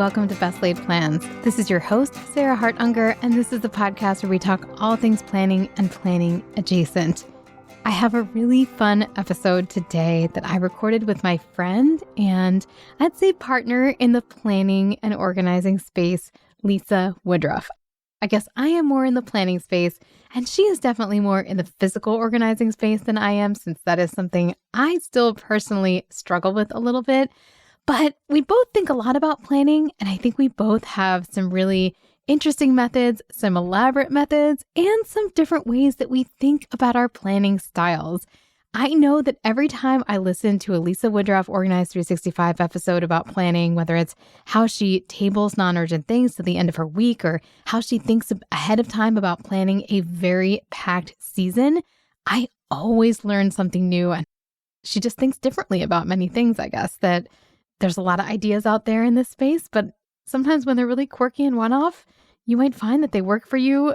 welcome to Best Laid Plans. This is your host, Sarah Hart-Unger, and this is the podcast where we talk all things planning and planning adjacent. I have a really fun episode today that I recorded with my friend and I'd say partner in the planning and organizing space, Lisa Woodruff. I guess I am more in the planning space, and she is definitely more in the physical organizing space than I am, since that is something I still personally struggle with a little bit. But we both think a lot about planning, and I think we both have some really interesting methods, some elaborate methods, and some different ways that we think about our planning styles. I know that every time I listen to a Lisa Woodruff Organized 365 episode about planning, whether it's how she tables non-urgent things to the end of her week or how she thinks ahead of time about planning a very packed season, I always learn something new. And she just thinks differently about many things, I guess, that there's a lot of ideas out there in this space, but sometimes when they're really quirky and one-off, you might find that they work for you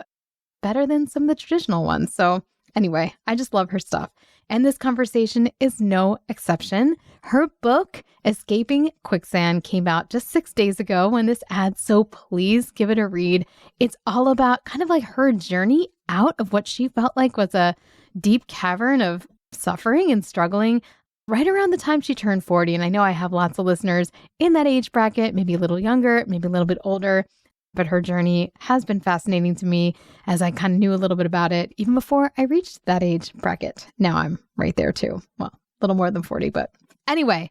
better than some of the traditional ones. So anyway, I just love her stuff. And this conversation is no exception. Her book, Escaping Quicksand, came out just 6 days ago when this ad, so please give it a read. It's all about kind of like her journey out of what she felt like was a deep cavern of suffering and struggling right around the time she turned 40. And I know I have lots of listeners in that age bracket, maybe a little younger, maybe a little bit older. But her journey has been fascinating to me, as I kind of knew a little bit about it even before I reached that age bracket. Now I'm right there too. Well, a little more than 40, but anyway,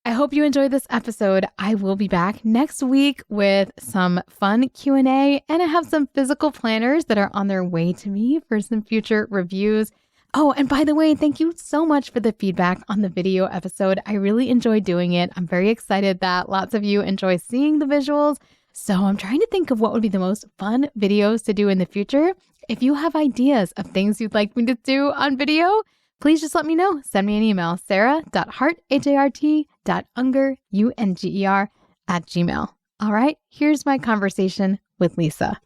I hope you enjoyed this episode. I will be back next week with some fun Q&A, and I have some physical planners that are on their way to me for some future reviews. Oh, and by the way, thank you so much for the feedback on the video episode. I really enjoyed doing it. I'm very excited that lots of you enjoy seeing the visuals. So I'm trying to think of what would be the most fun videos to do in the future. If you have ideas of things you'd like me to do on video, please just let me know. Send me an email, sarah.hart@gmail.com. All right, here's my conversation with Lisa.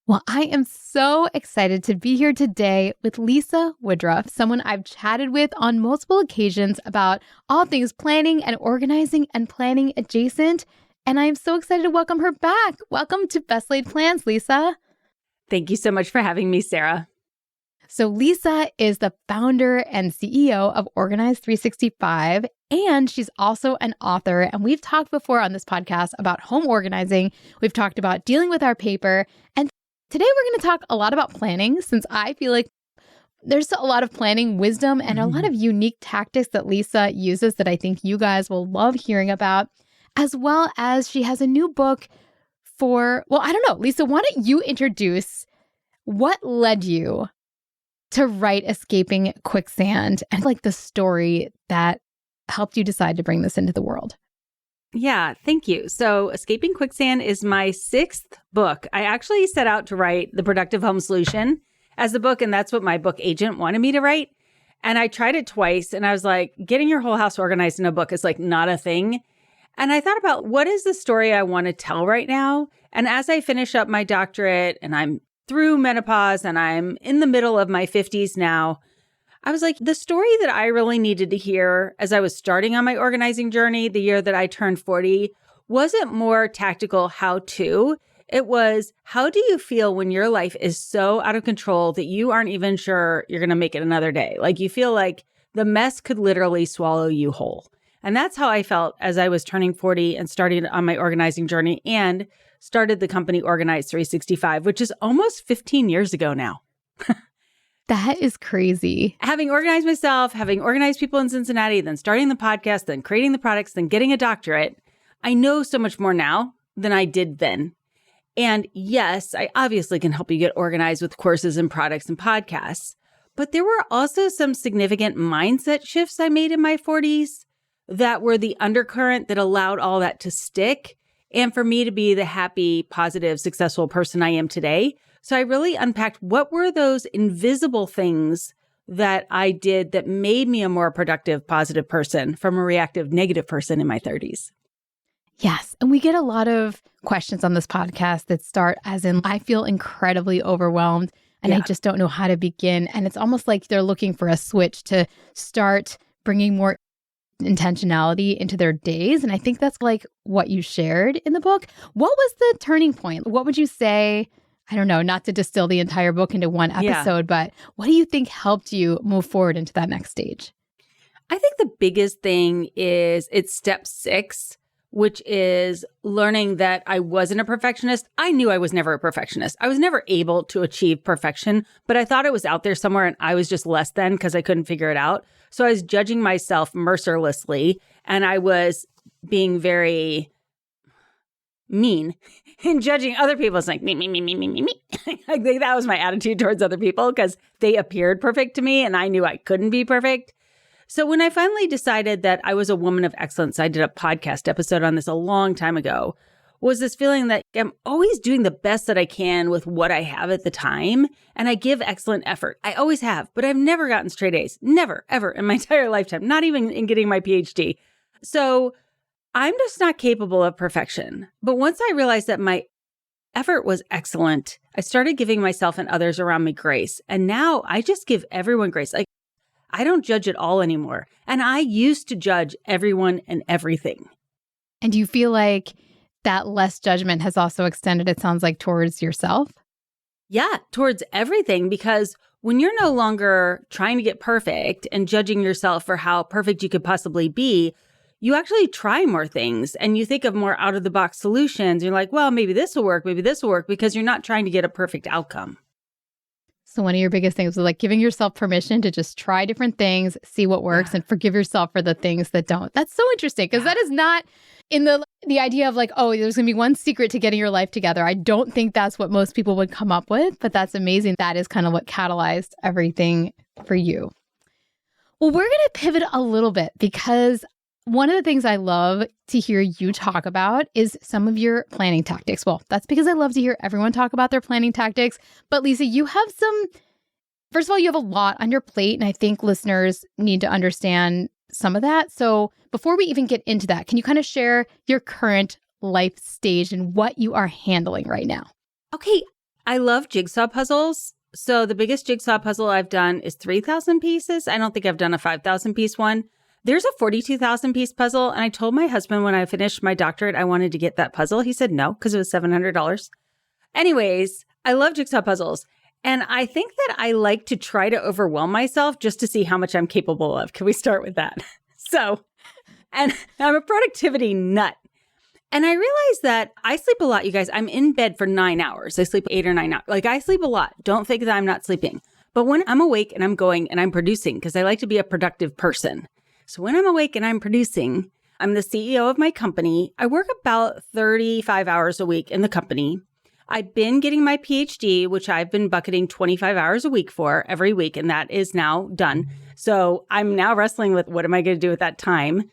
Well, I am so excited to be here today with Lisa Woodruff, someone I've chatted with on multiple occasions about all things planning and organizing and planning adjacent. And I'm so excited to welcome her back. Welcome to Best Laid Plans, Lisa. Thank you so much for having me, Sarah. So Lisa is the founder and CEO of Organized 365, and she's also an author. And we've talked before on this podcast about home organizing. We've talked about dealing with our paper. And today we're going to talk a lot about planning, since I feel like there's a lot of planning wisdom and a lot of unique tactics that Lisa uses that I think you guys will love hearing about, as well as she has a new book for, well, I don't know. Lisa, why don't you introduce what led you to write Escaping Quicksand and like the story that helped you decide to bring this into the world? Yeah, thank you. So Escaping Quicksand is my 6th book. I actually set out to write The Productive Home Solution as the book, and that's what my book agent wanted me to write. And I tried it twice, and I was like, getting your whole house organized in a book is like not a thing. And I thought about, what is the story I want to tell right now? And as I finish up my doctorate and I'm through menopause and I'm in the middle of my 50s now, I was like, the story that I really needed to hear as I was starting on my organizing journey, the year that I turned 40, wasn't more tactical how-to. It was, how do you feel when your life is so out of control that you aren't even sure you're going to make it another day? Like you feel like the mess could literally swallow you whole. And that's how I felt as I was turning 40 and starting on my organizing journey and started the company Organized 365, which is almost 15 years ago now. That is crazy. Having organized myself, having organized people in Cincinnati, then starting the podcast, then creating the products, then getting a doctorate, I know so much more now than I did then. And yes, I obviously can help you get organized with courses and products and podcasts. But there were also some significant mindset shifts I made in my 40s that were the undercurrent that allowed all that to stick and for me to be the happy, positive, successful person I am today. So I really unpacked what were those invisible things that I did that made me a more productive, positive person from a reactive, negative person in my 30s. Yes. And we get a lot of questions on this podcast that start as in, I feel incredibly overwhelmed and I just don't know how to begin. And it's almost like they're looking for a switch to start bringing more intentionality into their days. And I think that's like what you shared in the book. What was the turning point? What would you say? I don't know, not to distill the entire book into one episode, but what do you think helped you move forward into that next stage? I think the biggest thing is it's step 6, which is learning that I wasn't a perfectionist. I knew I was never a perfectionist. I was never able to achieve perfection, but I thought it was out there somewhere and I was just less than because I couldn't figure it out. So I was judging myself mercilessly and I was being very mean and judging other people. It's like me. Like that was my attitude towards other people because they appeared perfect to me and I knew I couldn't be perfect. So when I finally decided that I was a woman of excellence, I did a podcast episode on this a long time ago, was this feeling that I'm always doing the best that I can with what I have at the time. And I give excellent effort. I always have, but I've never gotten straight A's. Never, ever in my entire lifetime, not even in getting my PhD. So I'm just not capable of perfection. But once I realized that my effort was excellent, I started giving myself and others around me grace. And now I just give everyone grace. Like, I don't judge at all anymore. And I used to judge everyone and everything. And do you feel like that less judgment has also extended, it sounds like, towards yourself? Yeah, towards everything. Because when you're no longer trying to get perfect and judging yourself for how perfect you could possibly be, you actually try more things and you think of more out of the box solutions. You're like, well, maybe this will work, because you're not trying to get a perfect outcome. So one of your biggest things was like giving yourself permission to just try different things, see what works, and forgive yourself for the things that don't. That's so interesting because that is not in the idea of like, oh, there's going to be one secret to getting your life together. I don't think that's what most people would come up with, but that's amazing. That is kind of what catalyzed everything for you. Well, we're going to pivot a little bit because one of the things I love to hear you talk about is some of your planning tactics. Well, that's because I love to hear everyone talk about their planning tactics. But Lisa, you have first of all, you have a lot on your plate, and I think listeners need to understand some of that. So before we even get into that, can you kind of share your current life stage and what you are handling right now? Okay. I love jigsaw puzzles. So the biggest jigsaw puzzle I've done is 3,000 pieces. I don't think I've done a 5,000 piece one. There's a 42,000 piece puzzle. And I told my husband when I finished my doctorate, I wanted to get that puzzle. He said no, because it was $700. Anyways, I love jigsaw puzzles. And I think that I like to try to overwhelm myself just to see how much I'm capable of. Can we start with that? And I'm a productivity nut. And I realized that I sleep a lot, you guys. I'm in bed for 9 hours. I sleep 8 or 9 hours. Like I sleep a lot. Don't think that I'm not sleeping. But when I'm awake and I'm going and I'm producing, because I like to be a productive person. So when I'm awake and I'm producing, I'm the CEO of my company. I work about 35 hours a week in the company. I've been getting my PhD, which I've been bucketing 25 hours a week for every week, and that is now done. So I'm now wrestling with what am I going to do with that time?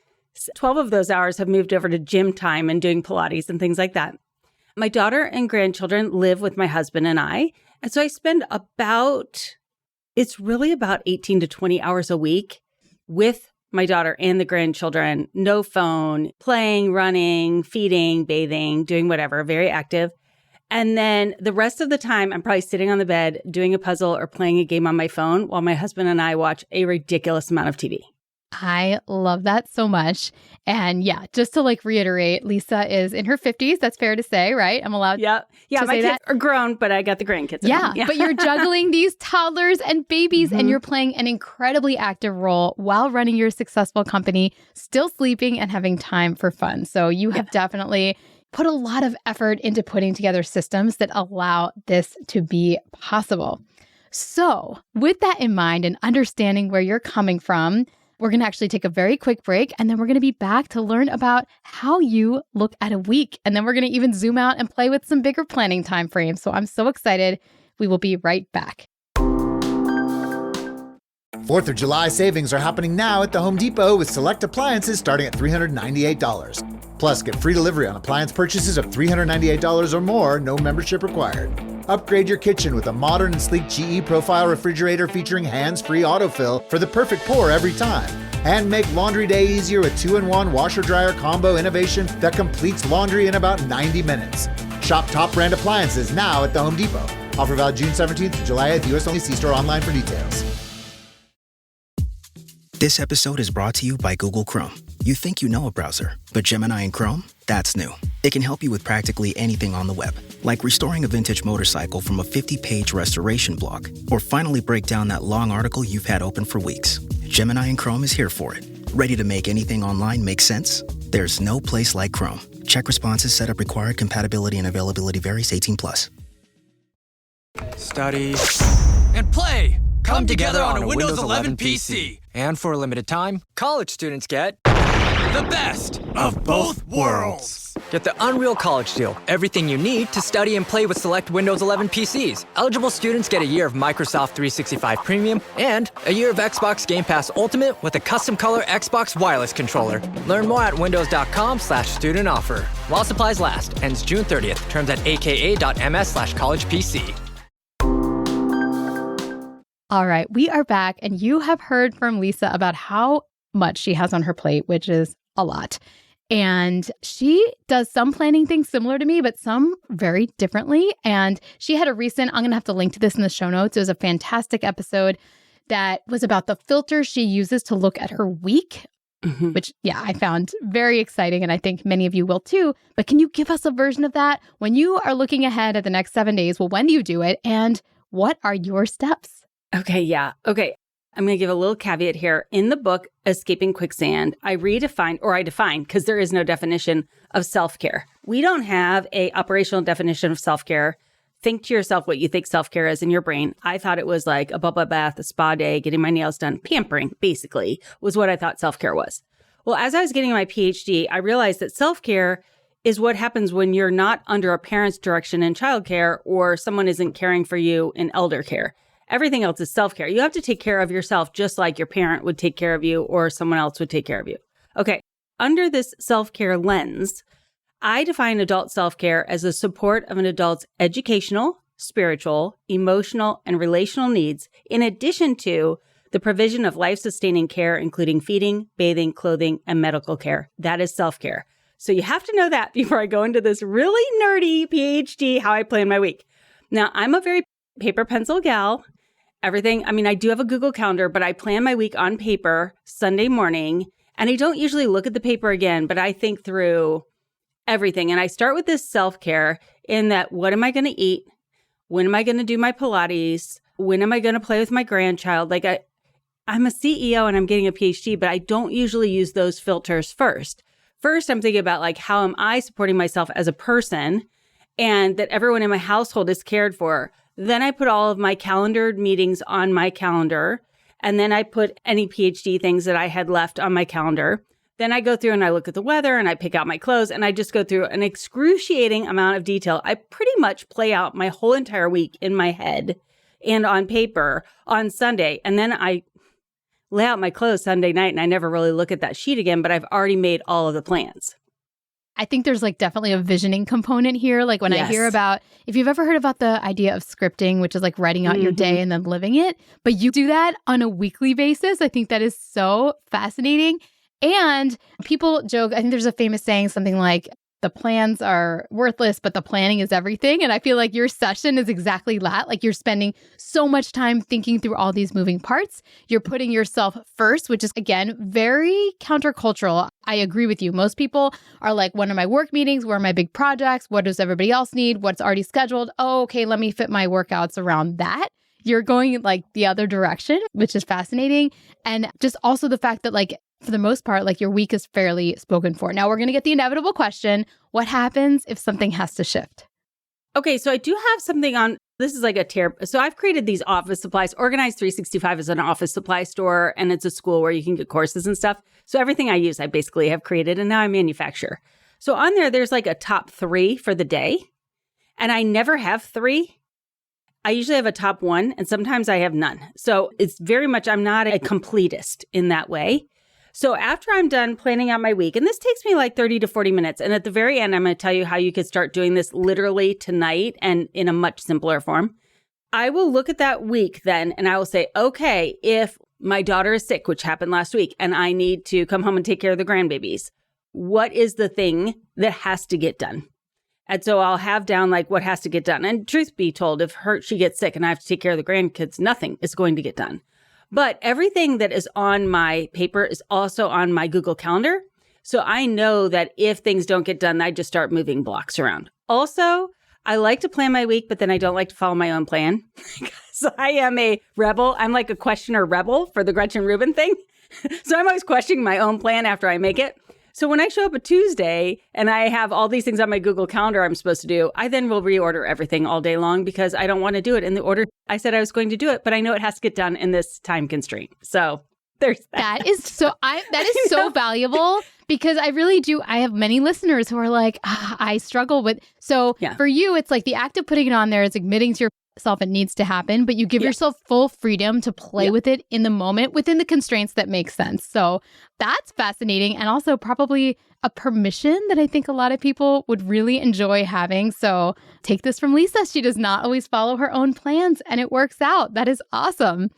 12 of those hours have moved over to gym time and doing Pilates and things like that. My daughter and grandchildren live with my husband and I. And so I spend it's really about 18 to 20 hours a week with my daughter and the grandchildren, no phone, playing, running, feeding, bathing, doing whatever, very active. And then the rest of the time, I'm probably sitting on the bed doing a puzzle or playing a game on my phone while my husband and I watch a ridiculous amount of TV. I love that so much. And yeah, just to like reiterate, Lisa is in her 50s. That's fair to say, right? I'm allowed to say my kids that? are grown, but I got the grandkids. Yeah, but you're juggling these toddlers and babies, and you're playing an incredibly active role while running your successful company, still sleeping and having time for fun. So you have definitely put a lot of effort into putting together systems that allow this to be possible. So with that in mind and understanding where you're coming from, we're going to actually take a very quick break, and then we're going to be back to learn about how you look at a week. And then we're going to even zoom out and play with some bigger planning time frames. So I'm so excited. We will be right back. 4th of July savings are happening now at the Home Depot with select appliances starting at $398. Plus, get free delivery on appliance purchases of $398 or more, no membership required. Upgrade your kitchen with a modern and sleek GE Profile refrigerator featuring hands-free autofill for the perfect pour every time. And make laundry day easier with 2-in-1 washer-dryer combo innovation that completes laundry in about 90 minutes. Shop top brand appliances now at the Home Depot. Offer valid June 17th to July 8th, U.S. only. See store online for details. This episode is brought to you by Google Chrome. You think you know a browser, but Gemini and Chrome? That's new. It can help you with practically anything on the web, like restoring a vintage motorcycle from a 50-page restoration blog, or finally break down that long article you've had open for weeks. Gemini and Chrome is here for it. Ready to make anything online make sense? There's no place like Chrome. Check responses, setup required, compatibility and availability varies, 18+. Study and play come together on a Windows 11 PC. And for a limited time, college students get the best of both worlds. Get the Unreal College Deal. Everything you need to study and play with select Windows 11 PCs. Eligible students get a year of Microsoft 365 Premium and a year of Xbox Game Pass Ultimate with a custom color Xbox wireless controller. Learn more at windows.com/student offer. While supplies last. Ends June 30th. Terms at aka.ms/collegepc. All right, we are back, and you have heard from Lisa about how much she has on her plate, which is a lot. And she does some planning things similar to me, but some very differently. And she had a recent, I'm going to have to link to this in the show notes. It was a fantastic episode that was about the filters she uses to look at her week, which, yeah, I found very exciting. And I think many of you will too. But can you give us a version of that when you are looking ahead at the next 7 days? Well, when do you do it? And what are your steps? Okay, yeah. Okay. I'm going to give a little caveat here. In the book, Escaping Quicksand, I define, because there is no definition of self-care. We don't have a operational definition of self-care. Think to yourself what you think self-care is in your brain. I thought it was like a bubble bath, a spa day, getting my nails done, pampering, basically, was what I thought self-care was. Well, as I was getting my PhD, I realized that self-care is what happens when you're not under a parent's direction in childcare or someone isn't caring for you in elder care. Everything else is self-care. You have to take care of yourself just like your parent would take care of you or someone else would take care of you. Okay, under this self-care lens, I define adult self-care as the support of an adult's educational, spiritual, emotional, and relational needs, in addition to the provision of life-sustaining care, including feeding, bathing, clothing, and medical care. That is self-care. So you have to know that before I go into this really nerdy PhD, how I plan my week. Now, I'm a very paper pencil gal. Everything, I do have a Google Calendar, but I plan my week on paper Sunday morning, and I don't usually look at the paper again, but I think through everything. And I start with this self-care in that, what am I going to eat? When am I going to do my Pilates? When am I going to play with my grandchild? Like I'm a CEO and I'm getting a PhD, but I don't usually use those filters first. First, I'm thinking about like, how am I supporting myself as a person and that everyone in my household is cared for? Then I put all of my calendared meetings on my calendar. And then I put any PhD things that I had left on my calendar. Then I go through and I look at the weather and I pick out my clothes and I just go through an excruciating amount of detail. I pretty much play out my whole entire week in my head and on paper on Sunday. And then I lay out my clothes Sunday night and I never really look at that sheet again, but I've already made all of the plans. I think there's like definitely a visioning component here. Like when I hear about, if you've ever heard about the idea of scripting, which is like writing out your day and then living it, but you do that on a weekly basis. I think that is so fascinating. And people joke, I think there's a famous saying, something like, the plans are worthless, but the planning is everything. And I feel like your session is exactly that. Like you're spending so much time thinking through all these moving parts. You're putting yourself first, which is, again, very countercultural. I agree with you. Most people are like, when are my work meetings? Where are my big projects? What does everybody else need? What's already scheduled? Oh, okay, let me fit my workouts around that. You're going like the other direction, which is fascinating. And just also the fact that like, for the most part, like your week is fairly spoken for. Now we're going to get the inevitable question. What happens if something has to shift? Okay, so I do have something on, this is like a tier. So I've created these office supplies. Organized 365 is an office supply store and it's a school where you can get courses and stuff. So everything I use, I basically have created and now I manufacture. So on there's like a top 3 for the day. And I never have 3. I usually have a top 1 and sometimes I have none. So it's very much, I'm not a completist in that way. So after I'm done planning out my week, and this takes me like 30 to 40 minutes. And at the very end, I'm going to tell you how you could start doing this literally tonight and in a much simpler form. I will look at that week then and I will say, okay, if my daughter is sick, which happened last week, and I need to come home and take care of the grandbabies, what is the thing that has to get done? And so I'll have down like what has to get done. And truth be told, if she gets sick and I have to take care of the grandkids, nothing is going to get done. But everything that is on my paper is also on my Google Calendar. So I know that if things don't get done, I just start moving blocks around. Also, I like to plan my week, but then I don't like to follow my own plan. So I am a rebel. I'm like a questioner rebel for the Gretchen Rubin thing. So I'm always questioning my own plan after I make it. So when I show up a Tuesday and I have all these things on my Google Calendar I'm supposed to do, I then will reorder everything all day long because I don't want to do it in the order I said I was going to do it, but I know it has to get done in this time constraint. So there's that. That is so valuable because I really do. I have many listeners who are like, I struggle with. So for you, it's like the act of putting it on there is admitting to yourself it needs to happen, but you give yourself full freedom to play with it in the moment within the constraints that make sense. So that's fascinating. And also probably a permission that I think a lot of people would really enjoy having. So take this from Lisa. She does not always follow her own plans and it works out. That is awesome.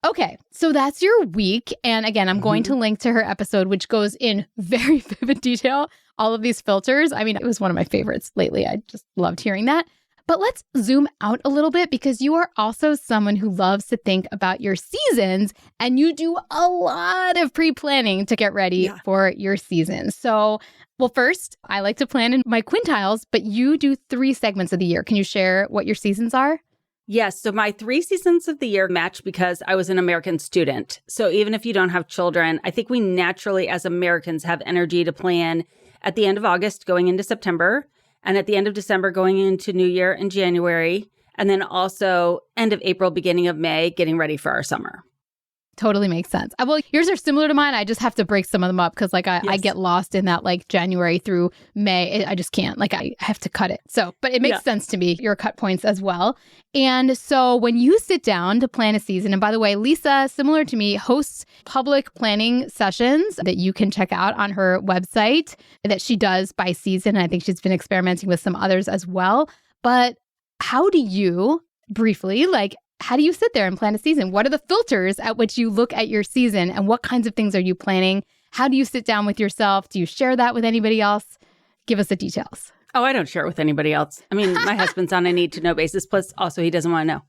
Okay, so that's your week. And again, I'm going to link to her episode, which goes in very vivid detail, all of these filters. I mean, it was one of my favorites lately. I just loved hearing that. But let's zoom out a little bit because you are also someone who loves to think about your seasons and you do a lot of pre-planning to get ready for your season. So, well, first, I like to plan in my quintiles, but you do 3 segments of the year. Can you share what your seasons are? Yes. So my 3 seasons of the year match because I was an American student. So even if you don't have children, I think we naturally as Americans have energy to plan at the end of August going into September and at the end of December going into New Year in January. And then also end of April, beginning of May, getting ready for our summer. Totally makes sense. Well, yours are similar to mine. I just have to break some of them up because like I get lost in that like January through May. I just can't. Like I have to cut it. So, but it makes sense to me, your cut points as well. And so when you sit down to plan a season, and by the way, Lisa, similar to me, hosts public planning sessions that you can check out on her website that she does by season. I think she's been experimenting with some others as well. But how do you briefly how do you sit there and plan a season? What are the filters at which you look at your season and what kinds of things are you planning? How do you sit down with yourself? Do you share that with anybody else? Give us the details. Oh, I don't share it with anybody else. I mean, my husband's on a need-to-know basis. Plus, also, he doesn't want to know.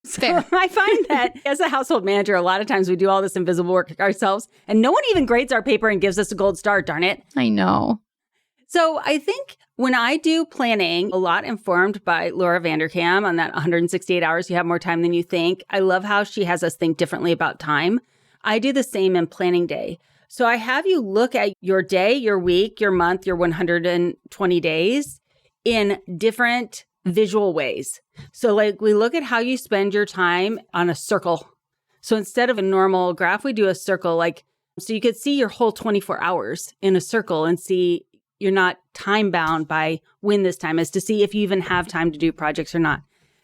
So Fair. I find that as a household manager, a lot of times we do all this invisible work ourselves and no one even grades our paper and gives us a gold star, darn it. I know. So I think when I do planning, a lot informed by Laura Vanderkam on that 168 hours, you have more time than you think. I love how she has us think differently about time. I do the same in planning day. So I have you look at your day, your week, your month, your 120 days in different visual ways. So like we look at how you spend your time on a circle. So instead of a normal graph, we do a circle so you could see your whole 24 hours in a circle and see you're not time bound by when this time is to see if you even have time to do projects or not.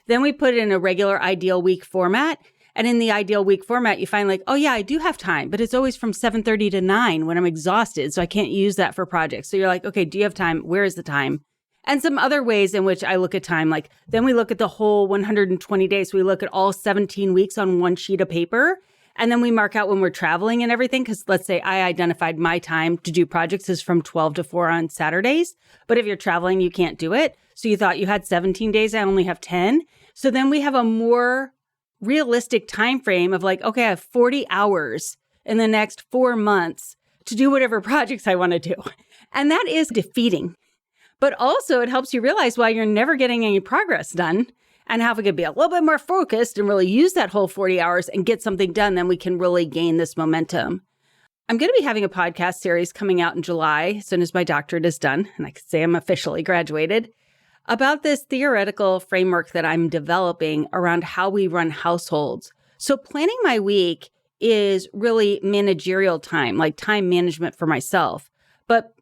Then we put it in a regular ideal week format. And in the ideal week format, you find oh yeah, I do have time, but it's always from 7:30 to 9 when I'm exhausted. So I can't use that for projects. So you're like, okay, do you have time? Where is the time? And some other ways in which I look at time, then we look at the whole 120 days. So we look at all 17 weeks on one sheet of paper. And then we mark out when we're traveling and everything, because let's say I identified my time to do projects is from 12 to 4 on Saturdays. But if you're traveling, you can't do it. So you thought you had 17 days, I only have 10. So then we have a more realistic time frame of okay, I have 40 hours in the next 4 months to do whatever projects I want to do. And that is defeating. But also it helps you realize why you're never getting any progress done. And how we could be a little bit more focused and really use that whole 40 hours and get something done, then we can really gain this momentum. I'm going to be having a podcast series coming out in July, as soon as my doctorate is done, and I can say I'm officially graduated, about this theoretical framework that I'm developing around how we run households. So planning my week is really managerial time, like time management for myself. But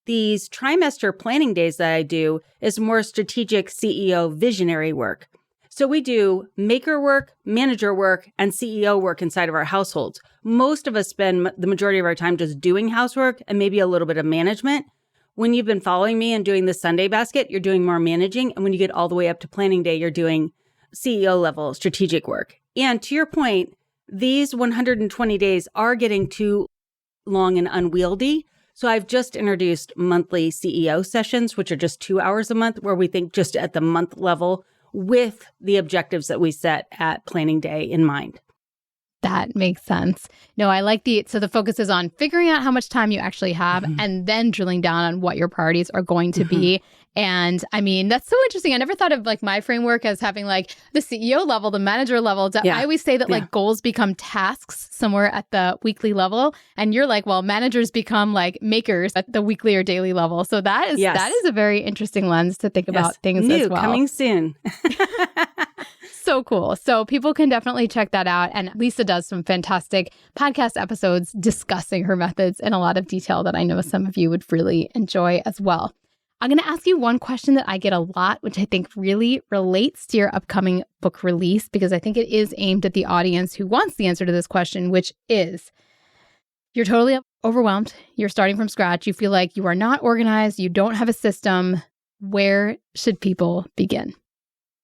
these trimester planning days that I do is more strategic CEO visionary work. So we do maker work, manager work, and CEO work inside of our households. Most of us spend the majority of our time just doing housework and maybe a little bit of management. When you've been following me and doing the Sunday basket, you're doing more managing. And when you get all the way up to planning day, you're doing CEO level strategic work. And to your point, these 120 days are getting too long and unwieldy. So I've just introduced monthly CEO sessions, which are just 2 hours a month, where we think just at the month level with the objectives that we set at planning day in mind. That makes sense. No, I like so the focus is on figuring out how much time you actually have and then drilling down on what your priorities are going to be. And I mean, that's so interesting. I never thought of like my framework as having like the CEO level, the manager level. I always say that like goals become tasks somewhere at the weekly level. And you're like, well, managers become like makers at the weekly or daily level. So that is a very interesting lens to think about things as well. Coming soon. So cool. So people can definitely check that out. And Lisa does some fantastic podcast episodes discussing her methods in a lot of detail that I know some of you would really enjoy as well. I'm going to ask you one question that I get a lot, which I think really relates to your upcoming book release, because I think it is aimed at the audience who wants the answer to this question, which is, you're totally overwhelmed. You're starting from scratch. You feel like you are not organized. You don't have a system. Where should people begin?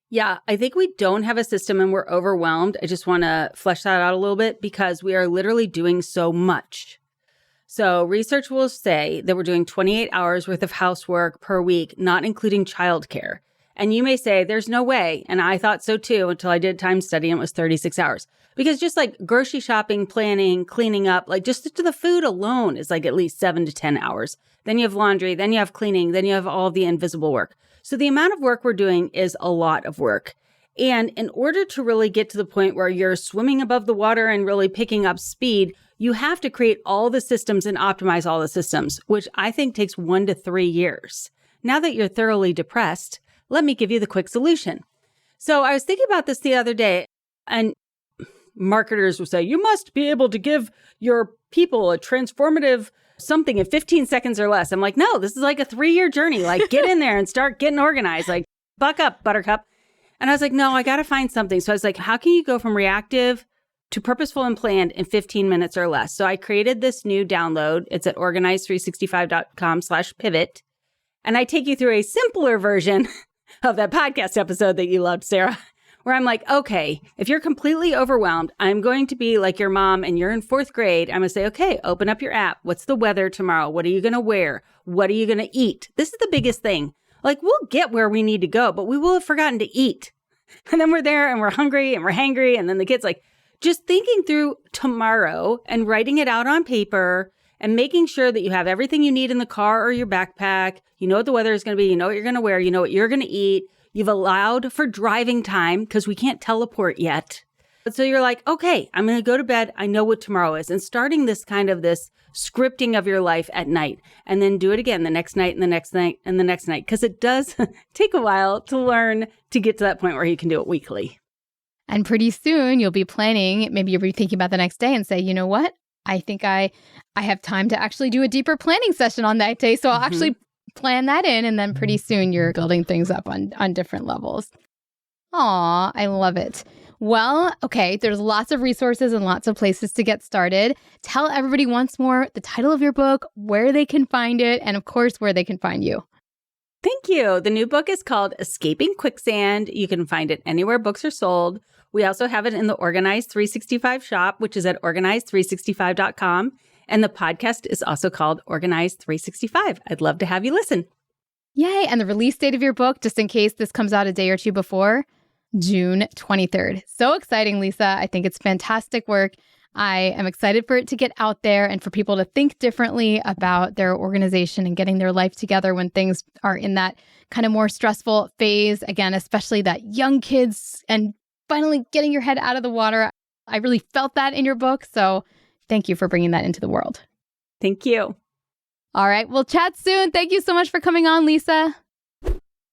Yeah, I think we don't have a system and we're overwhelmed. I just want to flesh that out a little bit because we are literally doing so much. So research will say that we're doing 28 hours worth of housework per week, not including childcare. And you may say, there's no way. And I thought so too until I did time study and it was 36 hours. Because just like grocery shopping, planning, cleaning up, like just to the food alone is like at least 7 to 10 hours. Then you have laundry, then you have cleaning, then you have all the invisible work. So the amount of work we're doing is a lot of work. And in order to really get to the point where you're swimming above the water and really picking up speed, you have to create all the systems and optimize all the systems, which I think takes 1 to 3 years. Now that you're thoroughly depressed, let me give you the quick solution. So I was thinking about this the other day, and marketers will say, you must be able to give your people a transformative something in 15 seconds or less. I'm like, no, this is like a 3-year journey. Like, get in there and start getting organized. Like, buck up, buttercup. And I was like, no, I got to find something. So I was like, how can you go from reactive to purposeful and planned in 15 minutes or less? So I created this new download. It's at organized365.com/pivot. And I take you through a simpler version of that podcast episode that you loved, Sarah, where I'm like, okay, if you're completely overwhelmed, I'm going to be like your mom and you're in 4th grade. I'm going to say, okay, open up your app. What's the weather tomorrow? What are you going to wear? What are you going to eat? This is the biggest thing. Like, we'll get where we need to go, but we will have forgotten to eat. And then we're there and we're hungry and we're hangry. And then the kid's like, just thinking through tomorrow and writing it out on paper and making sure that you have everything you need in the car or your backpack. You know what the weather is going to be. You know what you're going to wear. You know what you're going to eat. You've allowed for driving time because we can't teleport yet. But so you're like, okay, I'm going to go to bed. I know what tomorrow is. And starting this kind of this scripting of your life at night, and then do it again the next night and the next night and the next night. Because it does take a while to learn to get to that point where you can do it weekly. And pretty soon you'll be planning, maybe you'll be thinking about the next day and say, you know what? I think I have time to actually do a deeper planning session on that day. So I'll actually plan that in. And then pretty soon you're building things up on different levels. Aw, I love it. Well, okay, there's lots of resources and lots of places to get started. Tell everybody once more the title of your book, where they can find it, and of course, where they can find you. Thank you. The new book is called Escaping Quicksand. You can find it anywhere books are sold. We also have it in the Organized 365 shop, which is at organized365.com. And the podcast is also called Organized 365. I'd love to have you listen. Yay. And the release date of your book, just in case this comes out a day or two before, June 23rd. So exciting, Lisa. I think it's fantastic work. I am excited for it to get out there and for people to think differently about their organization and getting their life together when things are in that kind of more stressful phase. Again, especially that young kids and finally getting your head out of the water. I really felt that in your book. So thank you for bringing that into the world. Thank you. All right. We'll chat soon. Thank you so much for coming on, Lisa.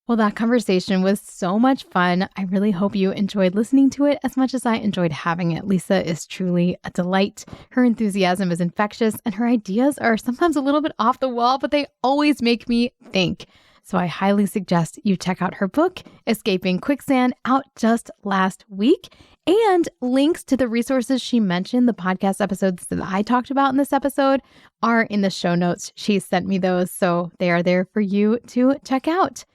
Well, that conversation was so much fun. I really hope you enjoyed listening to it as much as I enjoyed having it. Lisa is truly a delight. Her enthusiasm is infectious, and her ideas are sometimes a little bit off the wall, but they always make me think. So I highly suggest you check out her book, Escaping Quicksand, out just last week. And links to the resources she mentioned, the podcast episodes that I talked about in this episode, are in the show notes. She sent me those, so they are there for you to check out.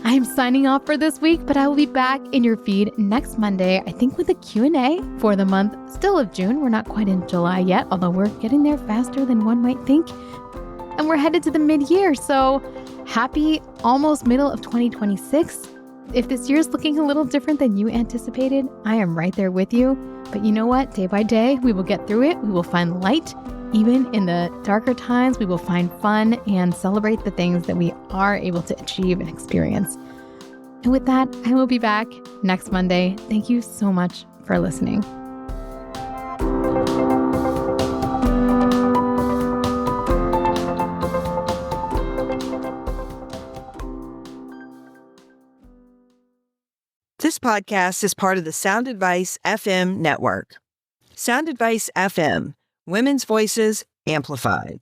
I'm signing off for this week, but I will be back in your feed next Monday, I think with a Q&A for the month still of June. We're not quite in July yet, although we're getting there faster than one might think. And we're headed to the mid-year, so happy almost middle of 2026. If this year is looking a little different than you anticipated, I am right there with you. But you know what? Day by day, we will get through it. We will find light. Even in the darker times, we will find fun and celebrate the things that we are able to achieve and experience. And with that, I will be back next Monday. Thank you so much for listening. This podcast is part of the Sound Advice FM network. Sound Advice FM, women's voices amplified.